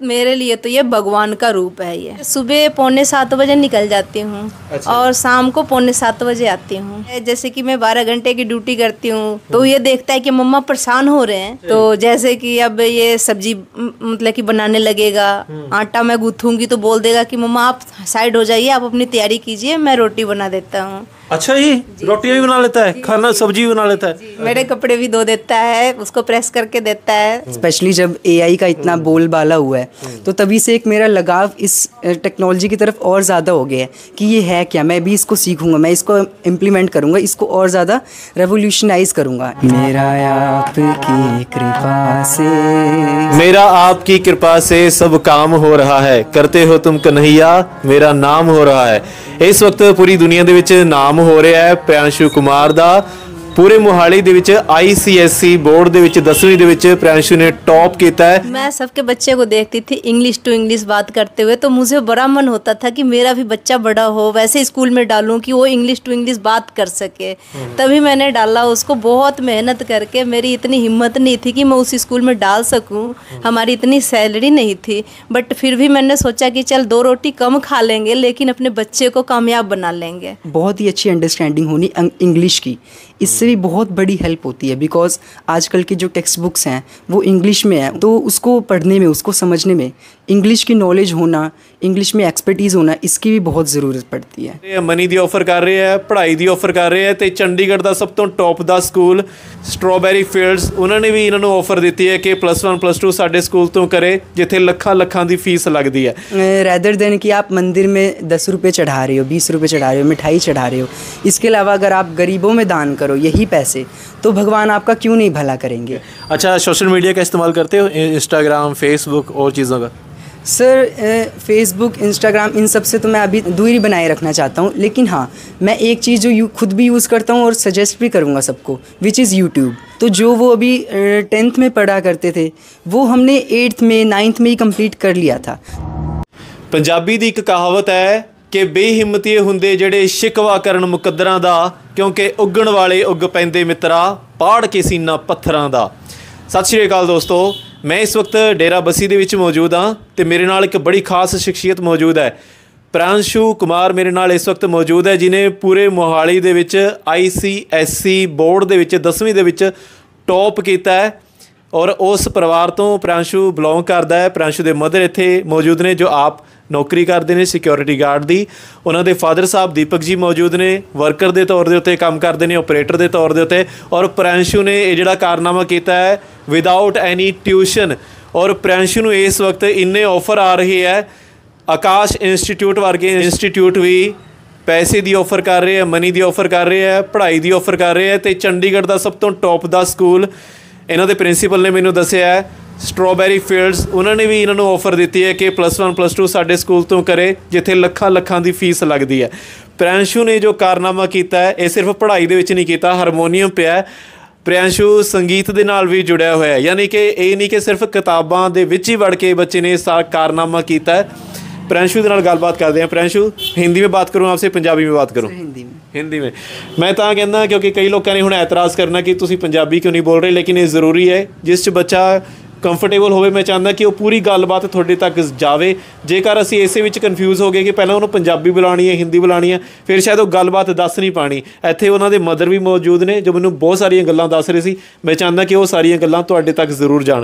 मेरे लिए तो ये भगवान का रूप है। ये सुबह 6:45 निकल जाती हूँ। अच्छा। और शाम को 6:45 बजे आती हूँ। जैसे कि मैं 12 घंटे की ड्यूटी करती हूँ, तो ये देखता है कि मम्मा परेशान हो रहे हैं, तो जैसे कि अब ये सब्जी मतलब कि बनाने लगेगा, आटा मैं गूंथूंगी तो बोल देगा कि मम्मा आप साइड हो जाइए, आप अपनी तैयारी कीजिए, मैं रोटी बना देता हूँ। अच्छा, ये रोटियां भी बना लेता है, खाना सब्जी भी बना लेता है, मेरे कपड़े भी धो देता है, उसको प्रेस करके देता है। स्पेशली जब एआई का इतना बोलबाला हुआ है, तो तभी से एक मेरा लगाव इस टेक्नोलॉजी की तरफ और ज़्यादा हो गया है कि ये है क्या, मैं भी इसको सीखूंगा, मैं इसको इम्प्लीमेंट करूंगा, इसको और ज़्यादा रेवोल्यूशनाइज करूंगा। मेरा आपकी कृपा से सब काम हो रहा है, करते हो तुम कन्हैया, मेरा नाम हो रहा है। इस वक्त पूरी दुनिया ਦੇ ਵਿੱਚ ਨਾਮ ਹੋ ਰਿਹਾ ਹੈ ਪ੍ਰਿਆੰਸ਼ੂ ਕੁਮਾਰ ਦਾ। पूरे मोहाली ਦੇ ਵਿੱਚ ICSE बोर्ड ਦੇ ਵਿੱਚ 10वीं ਦੇ ਵਿੱਚ ਪ੍ਰਿਆੰਸ਼ੂ ने टॉप किया है। मैं सबके बच्चे को देखती थी इंग्लिश टू इंग्लिश बात करते हुए, तो मुझे बड़ा मन होता था कि मेरा भी बच्चा बड़ा हो, वैसे स्कूल में डालूं कि वो इंग्लिश टू इंग्लिश बात कर सके। तभी मैंने डाला उसको, बहुत मेहनत करके। मेरी इतनी हिम्मत नहीं थी कि मैं उस स्कूल में डाल सकूं, हमारी इतनी सैलरी नहीं थी, बट फिर भी मैंने सोचा कि चल 2 रोटी कम खा लेंगे लेकिन अपने बच्चे को कामयाब बना लेंगे। बहुत ही अच्छी अंडरस्टैंडिंग होनी इंग्लिश की, इससे भी बहुत बड़ी हेल्प होती है। बिकॉज आजकल की जो टेक्स्ट बुक्स हैं वो इंग्लिश में है, तो उसको पढ़ने में, उसको समझने में इंग्लिश की नॉलेज होना, इंग्लिश में एक्सपर्टीज़ होना, इसकी भी बहुत ज़रूरत पड़ती है। मनी की ऑफर कर रहे हैं, पढ़ाई की ऑफर कर रहे हैं, तो चंडीगढ़ का सब तो टॉप का स्कूल स्ट्रॉबेरी फील्ड्स, उन्होंने भी इन्होंने ऑफर दी है कि +1 +2 साढ़े स्कूल तो करे, जिथे लखा की फीस लगती है। रैदर देन कि आप मंदिर में 10 रुपये चढ़ा रहे हो, 20 रुपये चढ़ा रहे हो, मिठाई चढ़ा रहे हो, इसके अलावा अगर आप गरीबों में दान करो यही पैसे, तो भगवान आपका क्यों नहीं भला करेंगे। अच्छा, सोशल मीडिया का इस्तेमाल करते हो, इंस्टाग्राम, फेसबुक और चीज़ों का? सर फेसबुक, इंस्टाग्राम, इन सब से तो मैं अभी दूरी बनाए रखना चाहता हूँ, लेकिन हाँ मैं एक चीज़ जो खुद भी यूज़ करता हूँ और सजेस्ट भी करूँगा सबको, विच इज़ यूट्यूब। तो जो वो अभी 10th में पढ़ा करते थे, वो हमने 8th में 9th में ही कंप्लीट कर लिया था। पंजाबी दी एक कहावत है कि बेहिम्मतीए हुंदे ਜਿਹੜੇ शिकवा करन मुकद्दरां दा, क्योंकि उगण वाले उग पैंदे मित्रा, पाड़ के सीना पत्थरां दा। सत श्री अकाल दोस्तों, मैं इस वक्त डेरा बस्सी दे विच मौजूद हाँ, तो मेरे नाल एक बड़ी खास शख्सियत मौजूद है। ਪ੍ਰਿਆੰਸ਼ੂ कुमार मेरे नाल इस वक्त मौजूद है, जिन्हें पूरे मोहाली दे विच ICSE बोर्ड दे विच 10वीं दे विच टॉप किया है, और उस परिवार तो ਪ੍ਰਿਆੰਸ਼ੂ बिलोंग करता है। ਪ੍ਰਿਆੰਸ਼ੂ के मदर इत्थे मौजूद ने जो आप नौकरी करते हैं सिक्योरिटी गार्ड की। उन्होंने फादर साहब दीपक जी मौजूद ने, वर्कर के तौर के उत्ते काम करते हैं, ऑपरेटर के तौर के उत्ते। और ਪ੍ਰਿਆੰਸ਼ੂ ने यह जोड़ा कारनामा किया है विदाउट एनी ट्यूशन, और ਪ੍ਰਿਆੰਸ਼ੂ ਨੂੰ इस वक्त इन्ने ऑफर आ रहे है, आकाश इंस्टीट्यूट वर्गे इंस्टीट्यूट भी पैसे की ऑफर कर रहे हैं, मनी की ऑफर कर रहे हैं, पढ़ाई की ऑफर कर रहे हैं। तो चंडीगढ़ का सब तो टॉप का स्कूल इन्हों के प्रिंसीपल ने मैंने दसिया है स्ट्रॉबेरी फील्ड्स, उन्होंने भी इन्होंने ऑफर दी है कि +1 +2 साढ़े स्कूल तो करे, जिथे लखा की फीस लगती है। ਪ੍ਰਿਆੰਸ਼ੂ ने जो कारनामा किया है, ये सिर्फ पढ़ाई के नहीं किया, हारमोनीयम पिया है। ਪ੍ਰਿਆੰਸ਼ੂ संगीत के नाल भी जुड़िया हुआ है, यानी कि ये नहीं कि सिर्फ किताबों के विच ही वड़ के बच्चे ने सारा कारनामा किया है। ਪ੍ਰਿਆੰਸ਼ੂ के नाल गलबात करते हैं। ਪ੍ਰਿਆੰਸ਼ੂ, हिंदी में बात करूँ आपसे, पंजाबी में बात करूँ? हिंदी में। मैं तो कहना क्योंकि कई लोगों ने हुण एतराज़ करना कि तुसीं पंजाबी क्यों नहीं बोल रहे, लेकिन ये ज़रूरी है। जिस च बच्चा कंफर्टेबल होवे, मैं चाहता कि वो पूरी गलबात थोड़े तक जाए। जेकर असीं इसे विच कन्फ्यूज़ हो गए कि पहले उन्होंने पंजाबी बुलानी है, हिंदी बुलानी है, फिर शायद वो गलबात दस नहीं पानी। इत्थे उन्हों के मदर भी मौजूद ने जो मैनूं बहुत सारियां गल्लां दस रहे सी, मैं चाहता कि वो सारियां गल्लां तुहाडे तक ज़रूर जाण।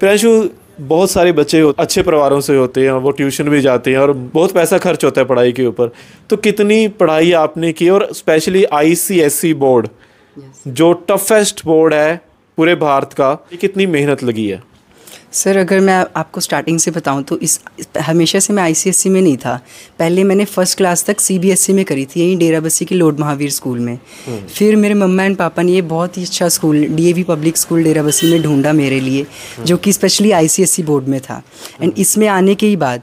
ਪ੍ਰਿਆੰਸ਼ੂ, बहुत सारे बच्चे अच्छे परिवारों से होते हैं, वो ट्यूशन भी जाते हैं और बहुत पैसा खर्च होता है पढ़ाई के ऊपर, तो कितनी पढ़ाई आपने की, और स्पेशली ICSE बोर्ड जो टफेस्ट बोर्ड है पूरे भारत का, कितनी मेहनत लगी है? सर अगर मैं आपको स्टार्टिंग से बताऊं तो हमेशा से मैं ICSE में नहीं था। पहले मैंने फर्स्ट क्लास तक CBSE में करी थी, यहीं डेरा बस्सी के लॉर्ड महावीर स्कूल में। फिर मेरे मम्मा एंड पापा ने ये बहुत ही अच्छा स्कूल DAV पब्लिक स्कूल डेरा बस्सी में ढूंढा मेरे लिए, जो कि स्पेशली ICSE बोर्ड में था। एंड इसमें आने के ही बाद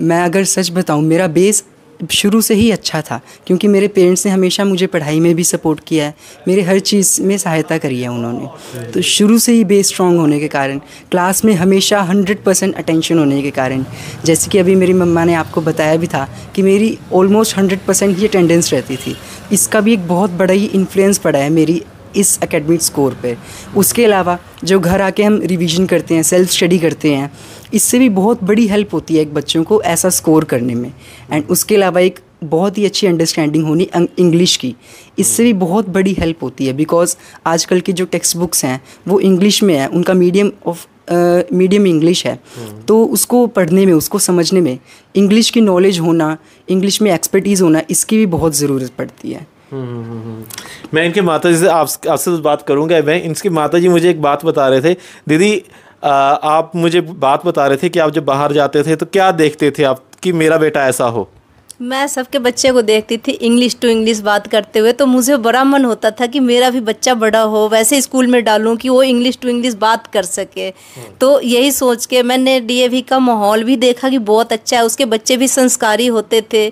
मैं अगर सच बताऊँ, मेरा बेस शुरू से ही अच्छा था, क्योंकि मेरे पेरेंट्स ने हमेशा मुझे पढ़ाई में भी सपोर्ट किया है, मेरे हर चीज़ में सहायता करी है उन्होंने। तो शुरू से ही बेस स्ट्रॉन्ग होने के कारण, क्लास में हमेशा 100% अटेंशन होने के कारण, जैसे कि अभी मेरी मम्मा ने आपको बताया भी था कि मेरी ऑलमोस्ट 100% ही अटेंडेंस रहती थी, इसका भी एक बहुत बड़ा ही इन्फ्लुएंस पड़ा है मेरी इस एकेडमिक स्कोर पे। उसके अलावा जो घर आके हम रिवीजन करते हैं, सेल्फ स्टडी करते हैं, इससे भी बहुत बड़ी हेल्प होती है एक बच्चों को ऐसा स्कोर करने में। एंड उसके अलावा एक बहुत ही अच्छी अंडरस्टैंडिंग होनी इंग्लिश की, इससे भी बहुत बड़ी हेल्प होती है। बिकॉज आजकल की जो टेक्स्ट बुक्स हैं वो इंग्लिश में है, उनका मीडियम इंग्लिश है, तो उसको पढ़ने में, उसको समझने में इंग्लिश की नॉलेज होना, इंग्लिश में एक्सपर्टीज़ होना, इसकी भी बहुत ज़रूरत पड़ती है। मैं इनके माता जी से आपसे बात करूंगा। मैं इनकी माता जी मुझे एक बात बता रहे थे, दीदी आप मुझे बात बता रहे थे कि आप जब बाहर जाते थे तो क्या देखते थे आप कि मेरा बेटा ऐसा हो? मैं सबके बच्चे को देखती थी इंग्लिश टू इंग्लिश बात करते हुए, तो मुझे बड़ा मन होता था कि मेरा भी बच्चा बड़ा हो, वैसे स्कूल में डालूं कि वो इंग्लिश टू इंग्लिश बात कर सके। तो यही सोच के मैंने डीएवी का माहौल भी देखा कि बहुत अच्छा है, उसके बच्चे भी संस्कारी होते थे।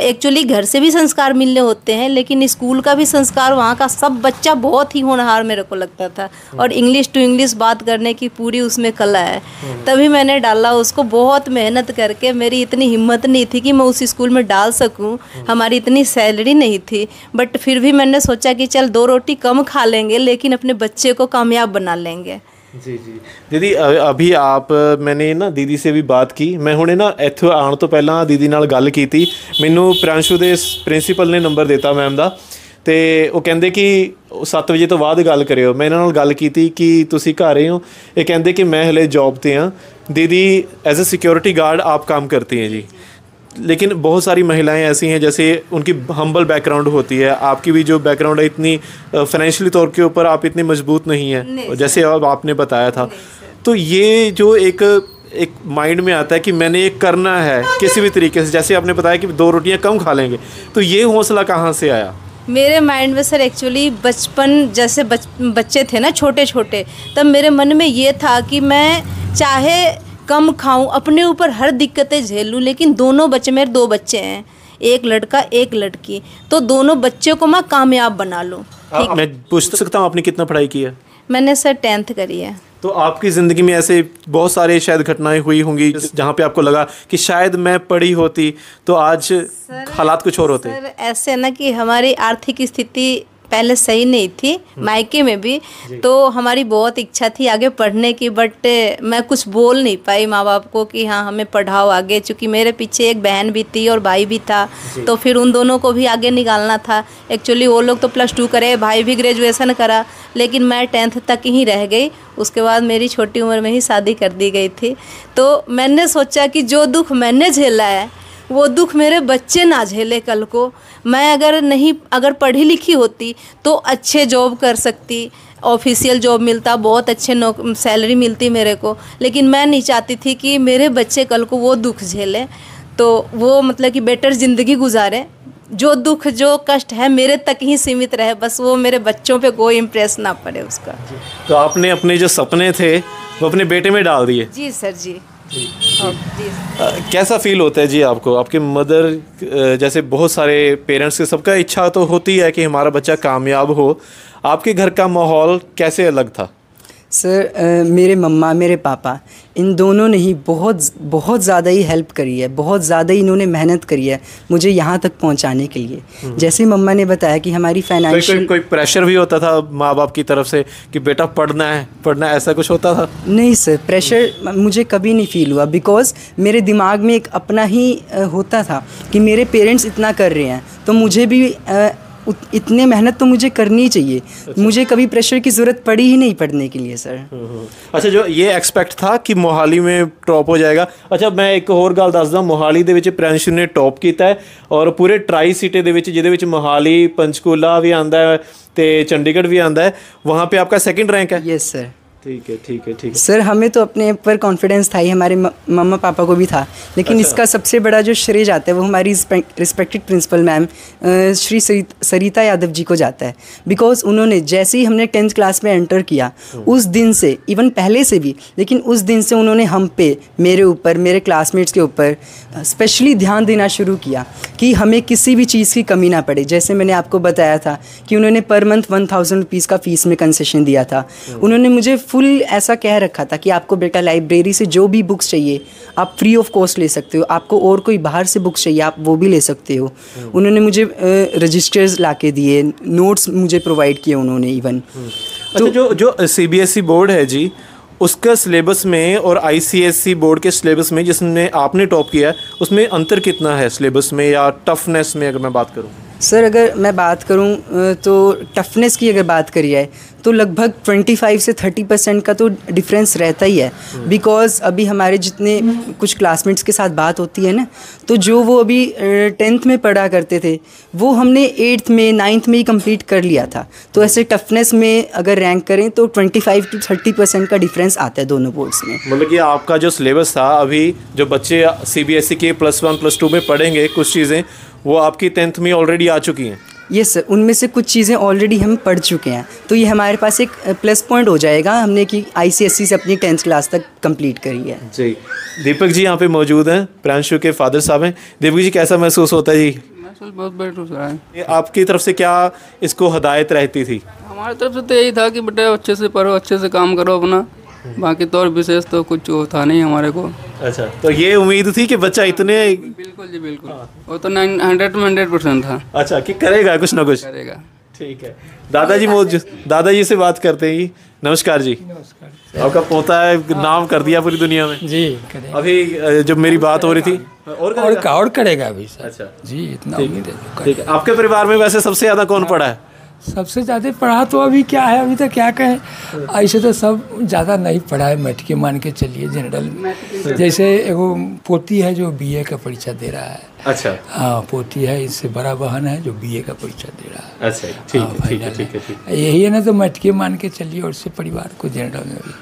एक्चुअली घर से भी संस्कार मिलने होते हैं, लेकिन स्कूल का भी संस्कार, वहाँ का सब बच्चा बहुत ही होनहार मेरे को लगता था, और इंग्लिश टू इंग्लिश बात करने की पूरी उसमें कला है। तभी मैंने डाला उसको, बहुत मेहनत करके। मेरी इतनी हिम्मत नहीं थी कि मैं उस स्कूल में डाल सकूं, हमारी इतनी सैलरी नहीं थी, बट फिर भी मैंने सोचा कि चल 2 रोटी कम खा लेंगे लेकिन अपने बच्चे को कामयाब बना लेंगे। जी जी दीदी, अभी आप मैंने ना दीदी से भी बात की। मैं ਹੁਣੇ ना ਇੱਥੇ ਆਉਣ ਤੋਂ ਪਹਿਲਾਂ ਦੀਦੀ ਨਾਲ ਗੱਲ ਕੀਤੀ। ਮੈਨੂੰ ਪ੍ਰਿੰਸ਼ੂ ਦੇ ਪ੍ਰਿੰਸੀਪਲ ਨੇ ਨੰਬਰ ਦਿੱਤਾ ਮੈਮ ਦਾ, ਤੇ ਉਹ ਕਹਿੰਦੇ ਕਿ 7 ਵਜੇ ਤੋਂ ਬਾਅਦ ਗੱਲ ਕਰਿਓ। ਮੈਂ ਇਹਨਾਂ ਨਾਲ ਗੱਲ ਕੀਤੀ ਕਿ ਤੁਸੀਂ ਘਰ ਰਹੇ ਹੋ, ਇਹ ਕਹਿੰਦੇ कि मैं हले जॉब ਤੇ हाँ। दीदी एज ए सिक्योरिटी गार्ड आप काम करती हैं जी, लेकिन बहुत सारी महिलाएं ऐसी हैं जैसे उनकी हम्बल बैकग्राउंड होती है। आपकी भी जो बैकग्राउंड है इतनी फाइनेंशियली तौर के ऊपर आप इतनी मजबूत नहीं है जैसे अब आपने बताया था। तो ये जो एक माइंड में आता है कि मैंने ये करना है किसी भी तरीके से, जैसे आपने बताया कि 2 रोटियां कम खा लेंगे, तो ये हौसला कहाँ से आया? मेरे माइंड में सर एक्चुअली बचपन जैसे बच्चे थे ना छोटे छोटे, तब मेरे मन में ये था कि मैं चाहे कम खाऊं, अपने ऊपर हर दिक्कतें झेलूं, लेकिन दोनों बच्चे, मेरे 2 बच्चे हैं, एक लड़का एक लड़की, तो दोनों बच्चों को मैं कामयाब बना लूं। मैं पूछ सकता हूँ आपने कितना पढ़ाई की है? मैंने सर 10th करी है। तो आपकी ज़िंदगी में ऐसे बहुत सारे शायद घटनाएं हुई होंगी जहाँ पे आपको लगा कि शायद मैं पढ़ी होती तो आज हालात कुछ और होते? सर ऐसे ना कि हमारी आर्थिक स्थिति पहले सही नहीं थी, मायके में भी, तो हमारी बहुत इच्छा थी आगे पढ़ने की, बट मैं कुछ बोल नहीं पाई माँ बाप को कि हाँ हमें पढ़ाओ आगे, क्योंकि मेरे पीछे एक बहन भी थी और भाई भी था, तो फिर उन दोनों को भी आगे निकालना था। एक्चुअली वो लोग तो +2 करे, भाई भी ग्रेजुएशन करा, लेकिन मैं 10th तक ही रह गई। उसके बाद मेरी छोटी उम्र में ही शादी कर दी गई थी। तो मैंने सोचा कि जो दुख मैंने झेला है वो दुख मेरे बच्चे ना झेले कल को। मैं अगर पढ़ी लिखी होती तो अच्छे जॉब कर सकती, ऑफिशियल जॉब मिलता, बहुत अच्छे सैलरी मिलती मेरे को, लेकिन मैं नहीं चाहती थी कि मेरे बच्चे कल को वो दुख झेले। तो वो मतलब कि बेटर ज़िंदगी गुजारे, जो दुख जो कष्ट है मेरे तक ही सीमित रहे, बस वो मेरे बच्चों पे कोई इम्प्रेस ना पड़े उसका। तो आपने अपने जो सपने थे वो अपने बेटे में डाल दिए? जी सर जी। कैसा फील होता है जी आपको? आपके मदर जैसे बहुत सारे पेरेंट्स के सबका इच्छा तो होती है कि हमारा बच्चा कामयाब हो, आपके घर का माहौल कैसे अलग था? सर मेरे मम्मा मेरे पापा इन दोनों ने ही बहुत ज़्यादा ही हेल्प करी है, बहुत ज़्यादा ही इन्होंने मेहनत करी है मुझे यहाँ तक पहुँचाने के लिए। जैसे मम्मा ने बताया कि हमारी फाइनेंशियल कोई प्रेशर भी होता था माँ बाप की तरफ से कि बेटा पढ़ना है, ऐसा कुछ होता था? नहीं सर, प्रेशर मुझे कभी नहीं फील हुआ, बिकॉज मेरे दिमाग में एक अपना ही होता था कि मेरे पेरेंट्स इतना कर रहे हैं तो मुझे भी इतने मेहनत तो मुझे करनी ही चाहिए। अच्छा। मुझे कभी प्रेशर की ज़रूरत पड़ी ही नहीं पढ़ने के लिए सर। अच्छा, जो ये एक्सपेक्ट था कि मोहाली में टॉप हो जाएगा। अच्छा, मैं एक होर गल दसदा, मोहाली दे विच प्रिंशू ने टॉप किया है और पूरे ट्राई सिटी दे विच जिहदे विच मोहाली पंचकूला भी आंदा है ते चंडीगढ़ भी आंदा है, वहाँ पे आपका 2nd रैंक है? Yes sir. ठीक है सर, हमें तो अपने ऊपर कॉन्फिडेंस था ही, हमारे मम्मा पापा को भी था, लेकिन इसका सबसे बड़ा जो श्रेय जाता है वो हमारी रिस्पेक्टेड प्रिंसिपल मैम श्री सरिता यादव जी को जाता है। बिकॉज उन्होंने जैसे ही हमने 10th क्लास में एंटर किया उस दिन से, इवन पहले से भी, लेकिन उस दिन से उन्होंने हम पे, मेरे ऊपर, मेरे क्लासमेट्स के ऊपर स्पेशली ध्यान देना शुरू किया कि हमें किसी भी चीज़ की कमी ना पड़े। जैसे मैंने आपको बताया था कि उन्होंने पर मंथ 1000 रुपीज़ का फ़ीस में कंसेशन दिया था। उन्होंने मुझे फुल ऐसा कह रखा था कि आपको बेटा लाइब्रेरी से जो भी बुक्स चाहिए आप फ्री ऑफ कॉस्ट ले सकते हो, आपको और कोई बाहर से बुक्स चाहिए आप वो भी ले सकते हो। उन्होंने मुझे रजिस्टर्स ला के दिए, नोट्स मुझे प्रोवाइड किए उन्होंने इवन। अच्छा, जो CBSE बोर्ड है जी, उसका सिलेबस में और ICSE बोर्ड के सिलेबस में जिसने आपने टॉप किया है, उसमें अंतर कितना है सिलेबस में या टफनेस में, अगर मैं बात करूं? सर अगर मैं बात करूं तो टफनेस की अगर बात करी जाए तो लगभग 25 से 30% का तो डिफरेंस रहता ही है। बिकॉज़ अभी हमारे जितने कुछ क्लासमेट्स के साथ बात होती है ना, तो जो वो अभी 10th में पढ़ा करते थे वो हमने 8th में 9th में ही कंप्लीट कर लिया था। तो ऐसे टफनेस में अगर रैंक करें तो 25 to 30% का डिफरेंस आता है दोनों बोर्ड्स में। मतलब कि आपका जो सिलेबस था, अभी जो बच्चे CBSE के +1 +2 में पढ़ेंगे कुछ चीज़ें, वो आपकी 10th में ऑलरेडी आ चुकी हैं? यस सर, उनमें से कुछ चीज़ें ऑलरेडी हम पढ़ चुके हैं, तो ये हमारे पास एक प्लस पॉइंट हो जाएगा हमने कि ICSE से अपनी 10th क्लास तक कंप्लीट करी है। जी, दीपक जी यहाँ पे मौजूद हैं, प्रांशु के फादर साहब हैं। दीपक जी, कैसा महसूस होता है जी? महसूस बहुत बेटर हो रहा है। ये आपकी तरफ से क्या इसको हदायत रहती थी? हमारी तरफ से तो यही था कि बेटा अच्छे से पढ़ो, अच्छे से काम करो अपना, बाकी तो और विशेष तो कुछ वो था नहीं हमारे को। अच्छा, तो ये उम्मीद थी कि बच्चा इतने? बिल्कुल जी बिल्कुल, वो तो 100 में 100% था। अच्छा, कि करेगा कुछ ना कुछ? करेगा। ठीक है, दादाजी मौजूद, दादाजी से बात करते हैं जी। नमस्कार जी। नमस्कार। आपका पोता है, नाम कर दिया पूरी दुनिया में जी करेगा। अभी जब मेरी बात हो रही थी और करेगा अभी सर। अच्छा जी, इतना उम्मीद है जो ठीक है। आपके परिवार में वैसे सबसे ज़्यादा कौन पढ़ा है? सबसे ज़्यादा पढ़ा तो अभी क्या है, अभी तक क्या कहें, ऐसे तो सब ज़्यादा नहीं पढ़ा है, मैट्रिक मान के चलिए जनरल। जैसे एगो पोती है जो BA का परीक्षा दे रहा है। अच्छा, हाँ, पोती है, इससे बड़ा बहन है जो BA का परीक्षा दे रहा है। अच्छा, ठीक है ठीक है ठीक है ठीक है। यही है ना, तो मैट्रिक मान के चलिए, और इससे परिवार को जनरल में भी।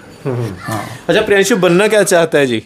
हाँ। अच्छा, प्रियांशु बनना क्या चाहता है जी?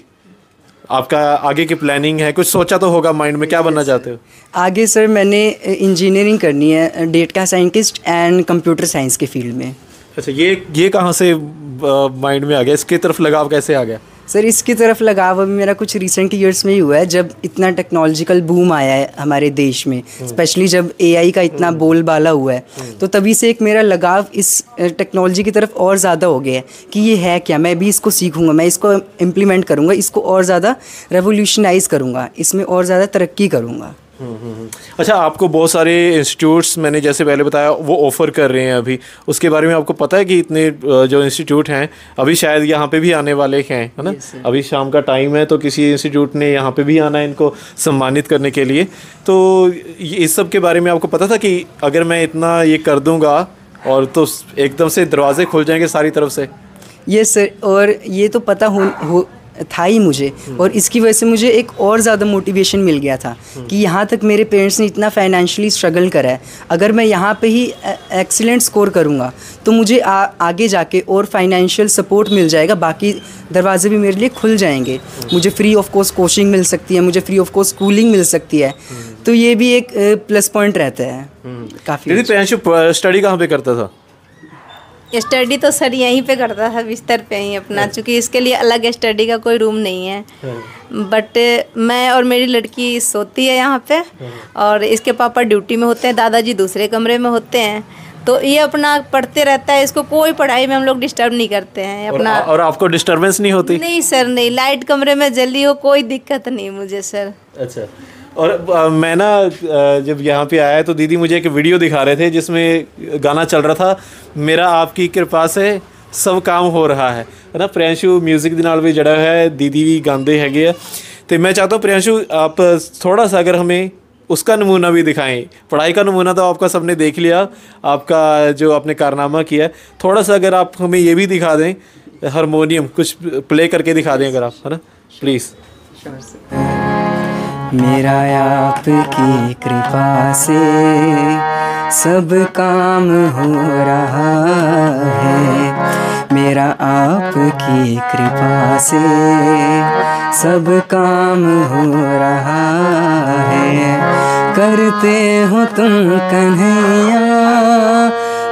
आपका आगे की प्लानिंग है, कुछ सोचा तो होगा माइंड में, क्या बनना चाहते हो? आगे सर मैंने इंजीनियरिंग करनी है, data scientist and computer science के फील्ड में। अच्छा, ये कहाँ से माइंड में आ गया, इसकी तरफ लगाव कैसे आ गया? सर इसकी तरफ लगाव अभी मेरा कुछ रिसेंट ईयर्स में ही हुआ है, जब इतना टेक्नोलॉजिकल बूम आया है हमारे देश में, स्पेशली जब AI का इतना बोलबाला हुआ है, तो तभी से एक मेरा लगाव इस टेक्नोलॉजी की तरफ और ज़्यादा हो गया है कि ये है क्या, मैं भी इसको सीखूंगा, मैं इसको इम्प्लीमेंट करूंगा, इसको और ज़्यादा रेवोल्यूशनाइज करूंगा, इसमें और ज़्यादा तरक्की करूंगा। अच्छा, आपको बहुत सारे इंस्टीट्यूट्स, मैंने जैसे पहले बताया, वो ऑफ़र कर रहे हैं अभी, उसके बारे में आपको पता है कि इतने जो इंस्टीट्यूट हैं अभी शायद यहाँ पे भी आने वाले हैं, है ना? अभी शाम का टाइम है, तो किसी इंस्टीट्यूट ने यहाँ पे भी आना है इनको सम्मानित करने के लिए। तो इस सब के बारे में आपको पता था कि अगर मैं इतना ये कर दूँगा और तो एकदम से दरवाजे खुल जाएंगे सारी तरफ से? यस सर, और ये तो पता था ही मुझे, और इसकी वजह से मुझे एक और ज़्यादा मोटिवेशन मिल गया था कि यहाँ तक मेरे पेरेंट्स ने इतना फाइनेंशियली स्ट्रगल करा है, अगर मैं यहाँ पे ही एक्सीलेंट स्कोर करूँगा तो मुझे आगे जाके और फाइनेंशियल सपोर्ट मिल जाएगा, बाकी दरवाजे भी मेरे लिए खुल जाएंगे, मुझे फ्री ऑफ कॉस्ट कोचिंग मिल सकती है, मुझे फ्री ऑफ कॉस्ट स्कूलिंग मिल सकती है, तो ये भी एक प्लस पॉइंट रहता है काफ़ी। प्रियांशु स्टडी कहाँ पे करता था? स्टडी तो सर यहीं पे करता था, बिस्तर पे ही अपना, चूँकि इसके लिए अलग स्टडी का कोई रूम नहीं है। बट मैं और मेरी लड़की सोती है यहाँ पे, और इसके पापा ड्यूटी में होते हैं, दादाजी दूसरे कमरे में होते हैं, तो ये अपना पढ़ते रहता है, इसको कोई पढ़ाई में हम लोग डिस्टर्ब नहीं करते हैं अपना। और आपको डिस्टर्बेंस नहीं होती? नहीं सर, नहीं, लाइट कमरे में जल्दी हो, कोई दिक्कत नहीं मुझे सर। अच्छा, और मैं ना जब यहाँ पे आया तो दीदी मुझे एक वीडियो दिखा रहे थे जिसमें गाना चल रहा था, मेरा आपकी कृपा से सब काम हो रहा है ना? प्रियांशु म्यूजिक ਦੇ ਨਾਲ भी जड़ा है, दीदी भी गाते हैगे आ, तो मैं चाहता हूँ प्रियांशु आप थोड़ा सा अगर हमें उसका नमूना भी दिखाएं। पढ़ाई का नमूना तो आपका सबने देख लिया, आपका जो आपने कारनामा किया है, थोड़ा सा अगर आप हमें ये भी दिखा दें, हारमोनियम कुछ प्ले करके दिखा दें अगर आप, है ना, प्लीज़। मेरा आपकी कृपा से सब काम हो रहा है, मेरा आपकी कृपा से सब काम हो रहा है, करते हो तुम कन्हैया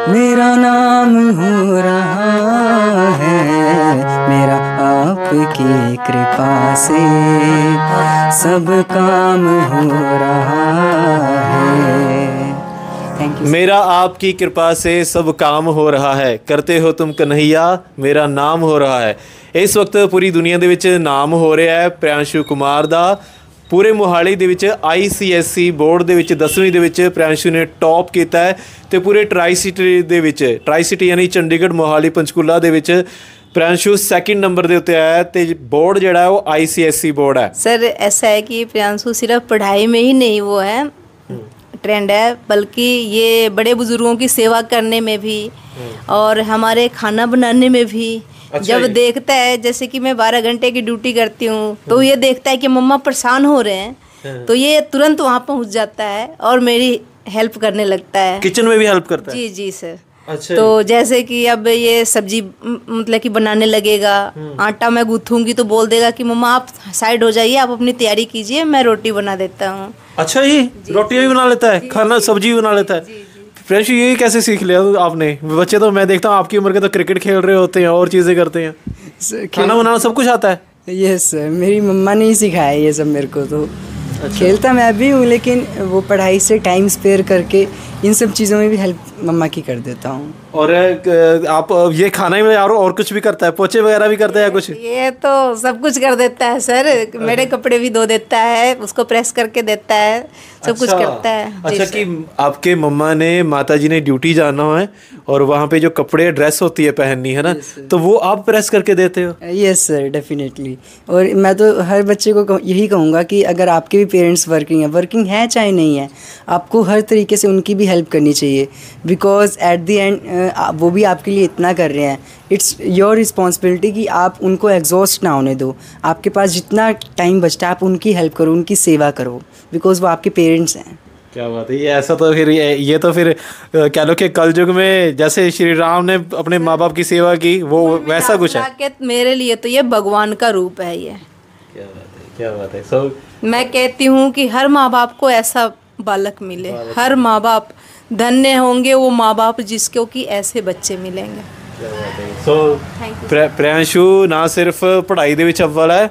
मेरा नाम हो रहा है, मेरा आपकी कृपा से सब काम हो रहा है। Thank you. मेरा आपकी कृपा से सब काम हो रहा है, करते हो तुम कन्हैया मेरा नाम हो रहा है। इस वक्त पूरी दुनिया ਦੇ ਵਿੱਚ ਨਾਮ ਹੋ ਰਿਹਾ ਹੈ ਪ੍ਰਿਆੰਸ਼ੂ ਕੁਮਾਰ ਦਾ। ਪੂਰੇ ਮੋਹਾਲੀ ਦੇ ਵਿੱਚ ICSE ਬੋਰਡ ਦੇ ਵਿੱਚ 10ਵੀਂ ਦੇ ਵਿੱਚ ਪ੍ਰਿਆੰਸ਼ੂ ਨੇ ਟੌਪ ਕੀਤਾ ਹੈ ਤੇ ਪੂਰੇ ਟਰਾਈ ਸਿਟੀ ਯਾਨੀ ਚੰਡੀਗੜ੍ਹ ਮੋਹਾਲੀ ਪੰਚਕੂਲਾ ਦੇ ਵਿੱਚ ਪ੍ਰਿਆੰशु सेकंड नंबर ਦੇ ਉੱਤੇ ਆਇਆ ਤੇ बोर्ड ਜਿਹੜਾ ਹੈ ਉਹ ICSE बोर्ड है। सर ऐसा है कि प्रियांशु सिर्फ पढ़ाई में ही नहीं वो है ट्रेंड है, बल्कि ये बड़े बुजुर्गों की सेवा करने में भी और हमारे खाना बनाने में भी। जब देखता है जैसे कि मैं 12 घंटे की ड्यूटी करती हूँ तो ये देखता है कि मम्मा परेशान हो रहे हैं तो ये तुरंत वहाँ पहुँच जाता है और मेरी हेल्प करने लगता है। किचन में भी हेल्प करता है? जी जी सर। अच्छा। तो जैसे कि अब ये सब्जी मतलब कि बनाने लगेगा, आटा मैं गूँथूंगी तो बोल देगा कि मम्मा आप साइड हो जाइए, आप अपनी तैयारी कीजिए, मैं रोटी बना देता हूँ। अच्छा जी, रोटियाँ भी बना लेता है, खाना सब्जी भी बना लेता है। प्रियांशु ये कैसे सीख लिया आपने? बच्चे तो मैं देखता हूँ आपकी उम्र के तो क्रिकेट खेल रहे होते हैं और चीज़ें करते हैं, खाना बनाना सब कुछ आता है। यस सर, मेरी मम्मा ने ही सिखाया ये सब मेरे को। तो खेलता मैं भी हूँ लेकिन वो पढ़ाई से टाइम स्पेयर करके इन सब चीज़ों में भी हेल्प मम्मा की कर देता हूँ। और आप ये खाना ही में और कुछ भी करता है, पोछे वगैरह भी करता है या कुछ? ये तो सब कुछ कर देता है सर, मेरे कपड़े भी धो देता है, उसको प्रेस करके देता है, सब कुछ करता है। अच्छा कि आपके मम्मा ने माता जी ने ड्यूटी जाना है और वहाँ पे जो कपड़े ड्रेस होती है पहननी है ना, तो वो आप प्रेस करके देते हो? Yes sir, definitely. और मैं तो हर बच्चे को यही कहूँगा कि अगर आपके भी पेरेंट्स वर्किंग है चाहे नहीं है, आपको हर तरीके से उनकी भी हेल्प करनी चाहिए, बिकॉज एट द एंड वो भी आपके लिए इतना कर रहे हैं। इट्स योर रिस्पॉन्सिबिलिटी कि आप उनको एग्जॉस्ट ना होने दो। आपके पास जितना टाइम बचता है आप उनकी हेल्प करो, उनकी सेवा करो, बिकॉज वो आपके पेरेंट्स हैं। क्या बात है, ये ऐसा तो फिर ये तो फिर कह लो कि कल युग में जैसे श्री राम ने अपने माँ बाप की सेवा की, वो वैसा कुछ है। मेरे लिए तो ये भगवान का रूप है ये। क्या बात है, क्या बात है। सो मैं कहती हूँ कि हर माँ बाप को ऐसा बालक मिले, हर माँ बाप धन्य होंगे वो माँ बाप जिसको कि ऐसे बच्चे मिलेंगे। ਸੋ ਪ੍ਰਿयांशु ਨਾ ਸਿਰਫ ਪੜ੍ਹਾਈ ਦੇ ਵਿੱਚ ਅਵਲ ਹੈ,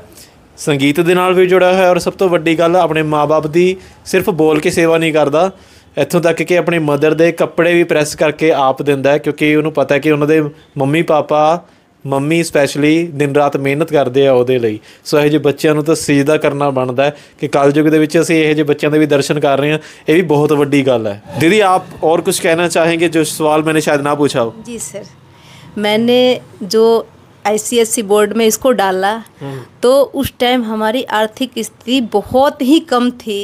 ਸੰਗੀਤ ਦੇ ਨਾਲ ਵੀ ਜੁੜਿਆ ਹੋਇਆ ਔਰ ਸਭ ਤੋਂ ਵੱਡੀ ਗੱਲ ਆਪਣੇ ਮਾਂ-ਬਾਪ ਦੀ ਸਿਰਫ ਬੋਲ ਕੇ ਸੇਵਾ ਨਹੀਂ ਕਰਦਾ, ਇੱਥੋਂ ਤੱਕ ਕਿ ਆਪਣੀ ਮਦਰ ਦੇ ਕੱਪੜੇ ਵੀ ਪ੍ਰੈਸ ਕਰਕੇ ਆਪ ਦਿੰਦਾ ਹੈ, ਕਿਉਂਕਿ ਉਹਨੂੰ ਪਤਾ ਹੈ ਕਿ ਉਹਨਾਂ ਦੇ ਮੰਮੀ ਸਪੈਸ਼ਲੀ ਦਿਨ ਰਾਤ ਮਿਹਨਤ ਕਰਦੇ ਆ ਉਹਦੇ ਲਈ। ਸੋ ਇਹੋ ਜਿਹੇ ਬੱਚਿਆਂ ਨੂੰ ਤਾਂ ਸਜਦਾ ਕਰਨਾ ਬਣਦਾ ਹੈ ਕਿ ਕਲਯੁਗ ਦੇ ਵਿੱਚ ਅਸੀਂ ਇਹੋ ਜਿਹੇ ਬੱਚਿਆਂ ਦੇ ਵੀ ਦਰਸ਼ਨ ਕਰ ਰਹੇ ਹਾਂ, ਇਹ ਵੀ ਬਹੁਤ ਵੱਡੀ ਗੱਲ ਹੈ। दीदी आप और कुछ कहना चाहेंगे जो सवाल मैंने शायद ना पूछा हो? जी सर, मैंने जो ICSE बोर्ड में इसको डाला तो उस टाइम हमारी आर्थिक स्थिति बहुत ही कम थी,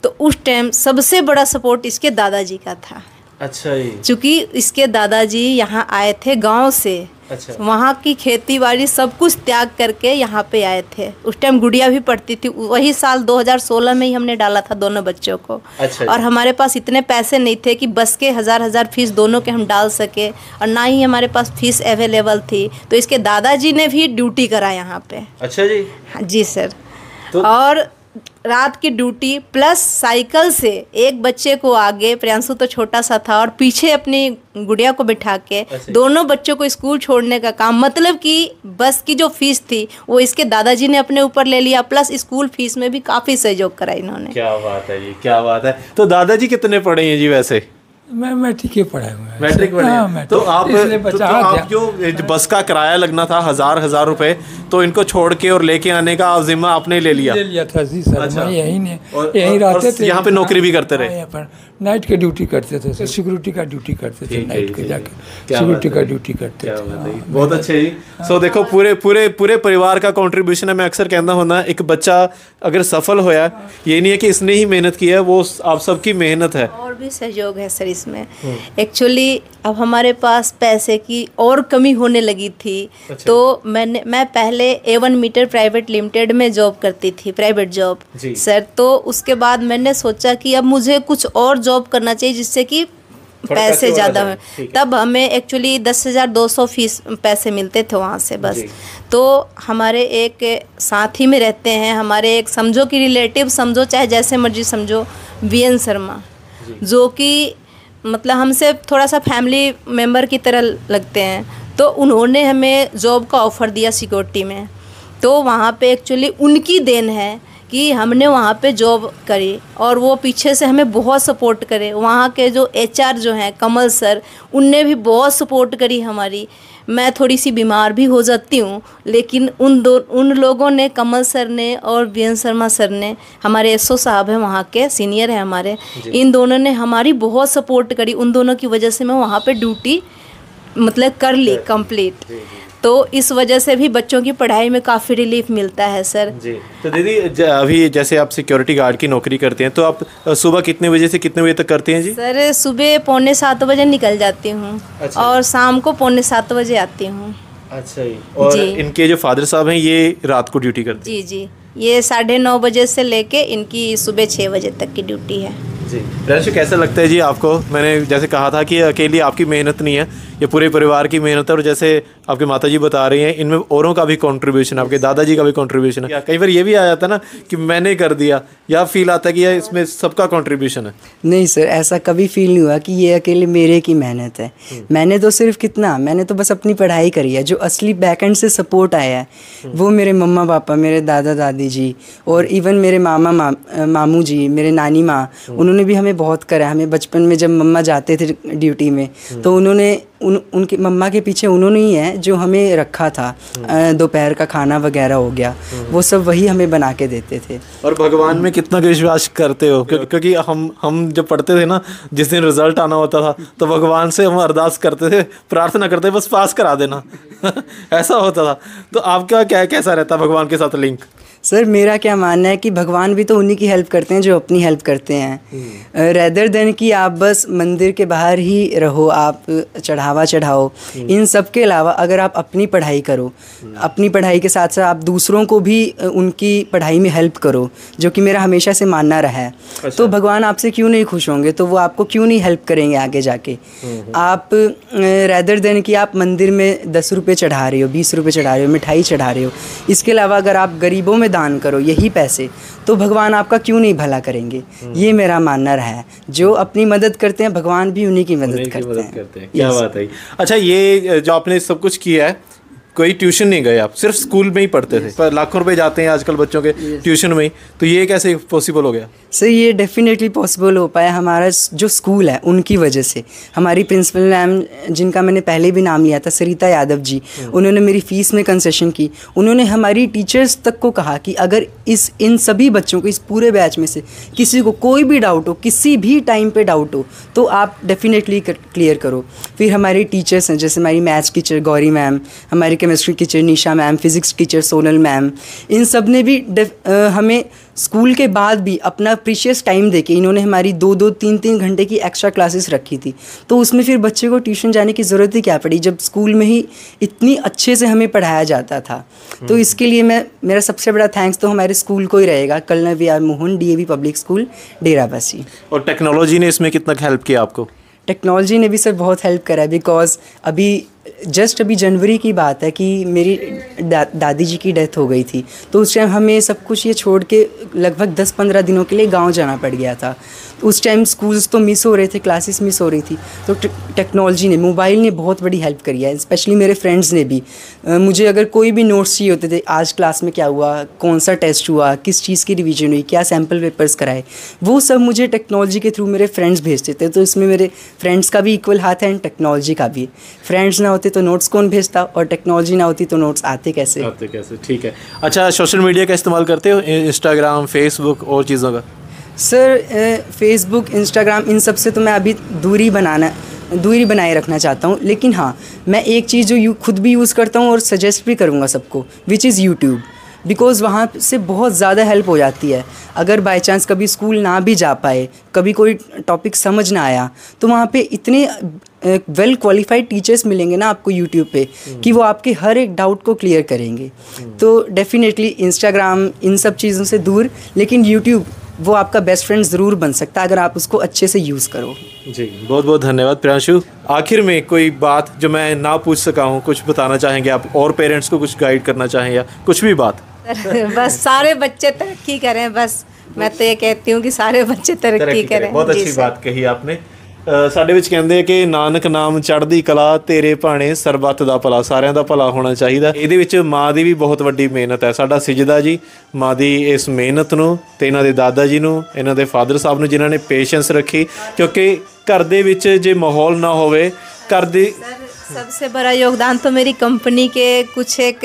तो उस टाइम सबसे बड़ा सपोर्ट इसके दादाजी का था। अच्छा जी। चूँकि इसके दादाजी यहाँ आए थे गांव से, अच्छा। वहाँ की खेती बाड़ी सब कुछ त्याग करके यहाँ पे आए थे। उस टाइम गुड़िया भी पढ़ती थी, वही साल 2016 में ही हमने डाला था दोनों बच्चों को। अच्छा। और हमारे पास इतने पैसे नहीं थे कि बस के हजार फीस दोनों के हम डाल सके, और ना ही हमारे पास फीस अवेलेबल थी, तो इसके दादाजी ने भी ड्यूटी करा यहाँ पे। अच्छा जी। हाँ जी सर। तो और रात की ड्यूटी प्लस साइकिल से एक बच्चे को आगे, प्रियांशु तो छोटा सा था, और पीछे अपनी गुड़िया को बिठा के दोनों बच्चों को स्कूल छोड़ने का काम, मतलब कि बस की जो फीस थी वो इसके दादाजी ने अपने ऊपर ले लिया, प्लस स्कूल फीस में भी काफ़ी सहयोग करा इन्होंने। क्या बात है जी, क्या बात है। तो दादाजी कितने पढ़े हैं जी वैसे? मैं मैट्रिक ही पढ़ा हुआ है। मैट्रिक पढ़े हैं। हाँ, तो आप बचा आप जो बस का किराया लगना था हजार रुपए, तो इनको छोड़ के और लेके आने का जिम्मा आपने ले लिया था जी सर। अच्छा। मैं यहीं रहते थे, यहाँ पे नौकरी भी करते रहे? यहाँ पर नाइट की ड्यूटी करते थे, सिक्योरिटी का ड्यूटी करते थे, नाइट के जाके सिक्योरिटी का ड्यूटी करते थे। बहुत अच्छे जी। सो देखो पूरे परिवार का कंट्रीब्यूशन है। मैं अक्सर कहना होना, एक बच्चा अगर सफल होया, ये नहीं है कि इसने ही मेहनत की है, वो आप सबकी मेहनत है। और भी सहयोग है सर इसमें। एक्चुअली अब हमारे पास पैसे की और कमी होने लगी थी। अच्छा। तो मैं पहले A1 मीटर प्राइवेट लिमिटेड में जॉब करती थी, प्राइवेट जॉब सर। तो उसके बाद मैंने सोचा कि अब मुझे कुछ और जॉब करना चाहिए जिससे कि पैसे ज़्यादा हो। तब हमें एक्चुअली 10,200 फीस पैसे मिलते थे वहाँ से बस। तो हमारे एक साथी में रहते हैं, हमारे एक समझो कि रिलेटिव समझो, चाहे जैसे मर्जी समझो, VN शर्मा, जो कि मतलब हमसे थोड़ा सा फैमिली मेम्बर की तरह लगते हैं। तो उन्होंने हमें जॉब का ऑफ़र दिया सिक्योरिटी में। तो वहाँ पे एक्चुअली उनकी देन है कि हमने वहाँ पे जॉब करी और वो पीछे से हमें बहुत सपोर्ट करे। वहाँ के जो HR जो हैं कमल सर, उनने भी बहुत सपोर्ट करी हमारी। मैं थोड़ी सी बीमार भी हो जाती हूँ, लेकिन उन लोगों ने, कमल सर ने और वीएन शर्मा सर ने, हमारे SO साहब हैं वहाँ के, सीनियर हैं हमारे, इन दोनों ने हमारी बहुत सपोर्ट करी। उन दोनों की वजह से मैं वहाँ पे ड्यूटी मतलब कर ली कंप्लीट। तो इस वजह से भी बच्चों की पढ़ाई में काफ़ी रिलीफ मिलता है सर जी। तो दीदी अभी जैसे आप सिक्योरिटी गार्ड की नौकरी करते हैं, तो आप सुबह कितने बजे से कितने बजे तक करते हैं जी? सर सुबह 6:45 बजे निकल जाती हूँ। अच्छा। और शाम को 6:45 बजे आती हूँ। अच्छा जी। और जी। इनके जो फादर साहब हैं ये रात को ड्यूटी करते हैं? जी जी, ये 9:30 बजे से लेके इनकी सुबह 6 बजे तक की ड्यूटी है जी। प्रियांशु, कैसा लगता है जी आपको? मैंने जैसे कहा था कि अकेली आपकी मेहनत नहीं है, ये पूरे परिवार की मेहनत है। और जैसे आपके माताजी बता रही हैं, इनमें औरों का भी कंट्रीब्यूशन, आपके दादाजी का भी कंट्रीब्यूशन है। कई बार ये भी आ जाता है ना कि मैंने कर दिया, या फील आता है कि यार इसमें सबका कंट्रीब्यूशन है? नहीं सर, ऐसा कभी फील नहीं हुआ कि ये अकेले मेरे की मेहनत है। मैंने तो सिर्फ कितना, मैंने तो बस अपनी पढ़ाई करी है। जो असली बैकएंड से सपोर्ट आया है वो मेरे मम्मा पापा, मेरे दादा दादी जी, और इवन मेरे मामू जी, मेरे नानी माँ, उन्होंने भी हमें बहुत करा। हमें बचपन में जब मम्मा जाते थे ड्यूटी में, तो उन्होंने उनके मम्मा के पीछे उन्होंने ही है जो हमें रखा था। दोपहर का खाना वगैरह हो गया, वो सब वही हमें बना के देते थे। और भगवान में कितना विश्वास करते हो? क्योंकि हम जब पढ़ते थे ना, जिस दिन रिजल्ट आना होता था तो भगवान से हम अरदास करते थे, प्रार्थना करते थे बस पास करा देना ऐसा होता था। तो आपका क्या कैसा रहता भगवान के साथ लिंक? सर मेरा क्या मानना है कि भगवान भी तो उन्हीं की हेल्प करते हैं जो अपनी हेल्प करते हैं। रेदर देन कि आप बस मंदिर के बाहर ही रहो, आप चढ़ावा चढ़ाओ, इन सब के अलावा अगर आप अपनी पढ़ाई करो, अपनी पढ़ाई के साथ साथ आप दूसरों को भी उनकी पढ़ाई में हेल्प करो, जो कि मेरा हमेशा से मानना रहा है। अच्छा। तो भगवान आपसे क्यों नहीं खुश होंगे? तो वो आपको क्यों नहीं हेल्प करेंगे आगे जाके? आप रेदर देन कि आप मंदिर में 10 रुपये चढ़ा रहे हो, 20 रुपये चढ़ा रहे हो, मिठाई चढ़ा रहे हो, इसके अलावा अगर आप गरीबों में दान करो यही पैसे, तो भगवान आपका क्यों नहीं भला करेंगे? ये मेरा मानना रहा है। जो अपनी मदद करते हैं भगवान भी उन्हीं की मदद करते हैं। क्या बात है। अच्छा, ये जो आपने सब कुछ किया है, कोई ट्यूशन नहीं गए आप, सिर्फ स्कूल में ही पढ़ते थे? पर लाखों रुपए जाते हैं आजकल बच्चों के ट्यूशन में ही, तो ये कैसे पॉसिबल हो गया? सर ये डेफिनेटली पॉसिबल हो पाया हमारा जो स्कूल है उनकी वजह से। हमारी प्रिंसिपल मैम, जिनका मैंने पहले भी नाम लिया था, सरिता यादव जी, उन्होंने मेरी फ़ीस में कंसेशन की। उन्होंने हमारी टीचर्स तक को कहा कि अगर इन सभी बच्चों को, इस पूरे बैच में से किसी को कोई भी डाउट हो, किसी भी टाइम पे डाउट हो, तो आप डेफिनेटली क्लियर करो। फिर हमारी टीचर्स हैं, जैसे हमारी मैथ्स टीचर गौरी मैम, हमारी chemistry teacher Nisha ma'am, physics teacher Sonal ma'am, इन सब ने भी हमें स्कूल के बाद भी अपना प्रीशियस टाइम देके इन्होंने हमारी 2-2, 3-3 घंटे की एक्स्ट्रा क्लासेस रखी थी। तो उसमें फिर बच्चे को ट्यूशन जाने की ज़रूरत ही क्या पड़ी, जब स्कूल में ही इतनी अच्छे से हमें पढ़ाया जाता था। तो इसके लिए मेरा सबसे बड़ा थैंक्स तो हमारे स्कूल को ही रहेगा, colonel V R Mohan DAV public school Derabassi. और टेक्नोलॉजी ने इसमें कितना हेल्प किया आपको? टेक्नोलॉजी ने भी सर बहुत हेल्प करा है, बिकॉज अभी जनवरी की बात है कि मेरी दादी जी की डेथ हो गई थी। तो उस टाइम हमें सब कुछ ये छोड़ के लगभग 10-15 दिनों के लिए गांव जाना पड़ गया था। उस टाइम स्कूल्स तो मिस हो रहे थे, क्लासेस मिस हो रही थी। तो टेक्नोलॉजी ने, मोबाइल ने बहुत बड़ी हेल्प करी है। स्पेशली मेरे फ्रेंड्स ने भी। मुझे अगर कोई भी नोट्स चाहिए होते थे, आज क्लास में क्या हुआ, कौन सा टेस्ट हुआ, किस चीज़ की रिवीजन हुई, क्या सैम्पल पेपर्स कराए, वो सब मुझे टेक्नोलॉजी के थ्रू मेरे फ्रेंड्स भेजते थे। तो इसमें मेरे फ्रेंड्स का भी इक्वल हाथ है एंड टेक्नोलॉजी का भी। फ्रेंड्स ना होते तो नोट्स कौन भेजता, और टेक्नोलॉजी ना होती तो नोट्स आते कैसे? ठीक है। अच्छा, सोशल मीडिया का इस्तेमाल करते हो? इंस्टाग्राम, फेसबुक और चीज़ों का? सर फेसबुक, इंस्टाग्राम, इन सब से तो मैं अभी दूरी बनाए रखना चाहता हूँ। लेकिन हाँ, मैं एक चीज़ जो खुद भी यूज़ करता हूँ और सजेस्ट भी करूँगा सबको, विच इज़ यूट्यूब। बिकॉज़ वहाँ से बहुत ज़्यादा हेल्प हो जाती है। अगर बाय चांस कभी स्कूल ना भी जा पाए, कभी कोई टॉपिक समझ ना आया, तो वहाँ पे इतने वेल क्वालिफाइड टीचर्स मिलेंगे ना आपको यूट्यूब पे कि वो आपके हर एक डाउट को क्लियर करेंगे। तो डेफिनेटली इंस्टाग्राम, इन सब चीज़ों से दूर, लेकिन यूट्यूब वो आपका बेस्ट फ्रेंड ज़रूर बन सकता है अगर आप उसको अच्छे से यूज़ करो। जी, बहुत बहुत धन्यवाद प्रियांशु। आखिर में कोई बात जो मैं ना पूछ सका हूँ, कुछ बताना चाहेंगे आप, और पेरेंट्स को कुछ गाइड करना चाहें या कुछ भी बात? बस सारे बच्चे तरक्की करें, बस मैं तो ये कहती हूँ कि सारे बच्चे तरक्की करें। बहुत अच्छी बात कही आपने। ਸਾਡੇ ਵਿੱਚ ਕਹਿੰਦੇ ਆ ਕਿ ਨਾਨਕ ਨਾਮ ਚੜ੍ਹਦੀ ਕਲਾ, ਤੇਰੇ ਭਾਣੇ ਸਰਬੱਤ ਦਾ ਭਲਾ, ਸਾਰਿਆਂ ਦਾ ਭਲਾ ਹੋਣਾ ਚਾਹੀਦਾ। ਇਹਦੇ ਵਿੱਚ ਮਾਂ ਦੀ ਵੀ ਬਹੁਤ ਵੱਡੀ ਮਿਹਨਤ ਹੈ। ਸਾਡਾ ਸਿਜਦਾ ਜੀ ਮਾਂ ਦੀ ਇਸ ਮਿਹਨਤ ਨੂੰ ਤੇ ਇਹਨਾਂ ਦੇ ਦਾਦਾ ਜੀ ਨੂੰ, ਇਹਨਾਂ ਦੇ ਫਾਦਰ ਸਾਹਿਬ ਨੂੰ, ਜਿਨ੍ਹਾਂ ਨੇ ਪੇਸ਼ੈਂਸ ਰੱਖੀ, ਕਿਉਂਕਿ ਘਰ ਦੇ ਵਿੱਚ ਜੇ ਮਾਹੌਲ ਨਾ ਹੋਵੇ घर दी। सबसे बड़ा योगदान तो मेरी कंपनी के कुछ एक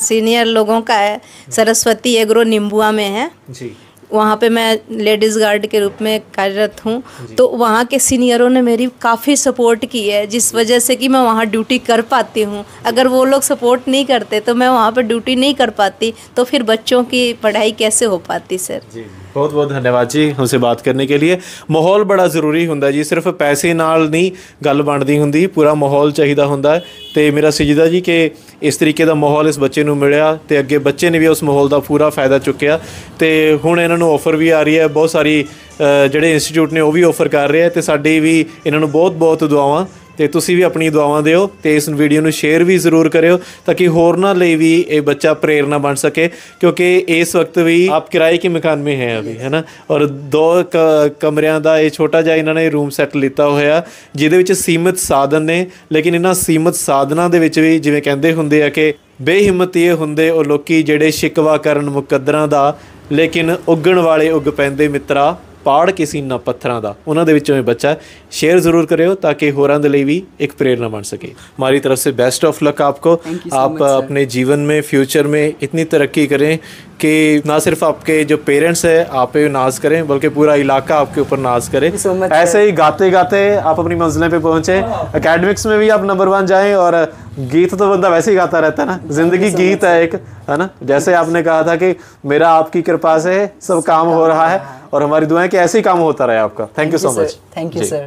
सीनियर लोगों का है। सरस्वती एग्रो निम्बुआ में है जी, वहाँ पे मैं लेडीज़ गार्ड के रूप में कार्यरत हूँ। तो वहाँ के सीनियरों ने मेरी काफ़ी सपोर्ट की है, जिस वजह से कि मैं वहाँ ड्यूटी कर पाती हूँ। अगर वो लोग सपोर्ट नहीं करते तो मैं वहाँ पर ड्यूटी नहीं कर पाती, तो फिर बच्चों की पढ़ाई कैसे हो पाती सर। जी बहुत बहुत धन्यवाद जी हमसे बात करने के लिए। माहौल बड़ा ਜ਼ਰੂਰੀ ਹੁੰਦਾ ਜੀ, सिर्फ पैसे ਨਾਲ ਨਹੀਂ ਗੱਲ ਬਣਦੀ ਹੁੰਦੀ, ਪੂਰਾ ਮਾਹੌਲ ਚਾਹੀਦਾ ਹੁੰਦਾ ਹੈ। ਤੇ ਮੇਰਾ ਸਜਦਾ ਜੀ ਕਿ ਇਸ ਤਰੀਕੇ ਦਾ ਮਾਹੌਲ ਇਸ ਬੱਚੇ ਨੂੰ ਮਿਲਿਆ ਤੇ ਅੱਗੇ ਬੱਚੇ ਨੇ ਵੀ ਉਸ ਮਾਹੌਲ ਦਾ ਪੂਰਾ ਫਾਇਦਾ ਚੁੱਕਿਆ ਤੇ ਹੁਣ ਇਹਨਾਂ ਨੂੰ ਆਫਰ ਵੀ ਆ ਰਹੀ ਹੈ, ਬਹੁਤ ਸਾਰੀ ਜਿਹੜੇ ਇੰਸਟੀਚਿਊਟ ਨੇ ਉਹ ਵੀ ਆਫਰ ਕਰ ਰਹੇ ਆ ਤੇ ਸਾਡੀ ਵੀ ਇਹਨਾਂ ਨੂੰ ਬਹੁਤ ਬਹੁਤ ਦੁਆਵਾਂ। ਤੇ ਤੁਸੀਂ ਵੀ ਆਪਣੀ ਦੁਆਵਾਂ ਦਿਓ ਤੇ ਇਸ ਵੀਡੀਓ ਨੂੰ ਸ਼ੇਅਰ ਵੀ ਜ਼ਰੂਰ ਕਰਿਓ ਤਾਂ ਕਿ ਹੋਰਨਾਂ ਲਈ ਵੀ ਇਹ ਬੱਚਾ ਪ੍ਰੇਰਨਾ ਬਣ ਸਕੇ, क्योंकि इस वक्त भी आप किराए के मकान में हैं अभी, है ना, और 2 कमरिਆਂ ਦਾ ਇਹ ਛੋਟਾ ਜਿਹਾ ਇਹਨਾਂ ਨੇ ਰੂਮ ਸੈੱਟ ਲਿੱਤਾ ਹੋਇਆ ਜਿਹਦੇ ਵਿੱਚ ਸੀਮਿਤ ਸਾਧਨ ਨੇ। ਲੇਕਿਨ ਇਹਨਾਂ ਸੀਮਿਤ ਸਾਧਨਾਂ ਦੇ ਵਿੱਚ ਵੀ ਜਿਵੇਂ ਕਹਿੰਦੇ ਹੁੰਦੇ ਆ ਕਿ ਬੇਹਿੰਮਤ ਇਹ ਹੁੰਦੇ ਉਹ ਲੋਕੀ ਜਿਹੜੇ ਸ਼ਿਕਵਾ ਕਰਨ ਮੁਕੱਦਰਾਂ ਦਾ, ਲੇਕਿਨ ਉੱਗਣ ਵਾਲੇ ਉੱਗ ਪੈਂਦੇ ਮਿੱਤਰਾ ਪਾੜ ਕੇ ਸੀਨਾ ਪੱਥਰਾਂ ਦਾ। ਉਹਨਾਂ ਦੇ ਵਿੱਚੋਂ ਇਹ ਬੱਚਾ। शेयर ज़रूर करो ताकि होरां दे लई भी एक प्रेरणा बन सके। हमारी तरफ से बेस्ट ऑफ लक आपको। आप अपने जीवन में फ्यूचर में इतनी तरक्की करें कि ना सिर्फ आपके जो पेरेंट्स हैं आप पे नाज करें बल्कि पूरा इलाका आपके ऊपर नाज करे। ऐसे ही गाते गाते आप अपनी मंजिलें पे पहुँचे। एकेडमिक्स में भी आप नंबर 1 जाएँ। और गीत तो बंदा वैसे ही गाता रहता है ना, ज़िंदगी गीत है एक, है ना। जैसे आपने कहा था कि मेरा आपकी कृपा से सब काम हो रहा है और हमारी दुआएं कि ऐसे ही काम होता रहे आपका। Thank you so much. Thank you sir.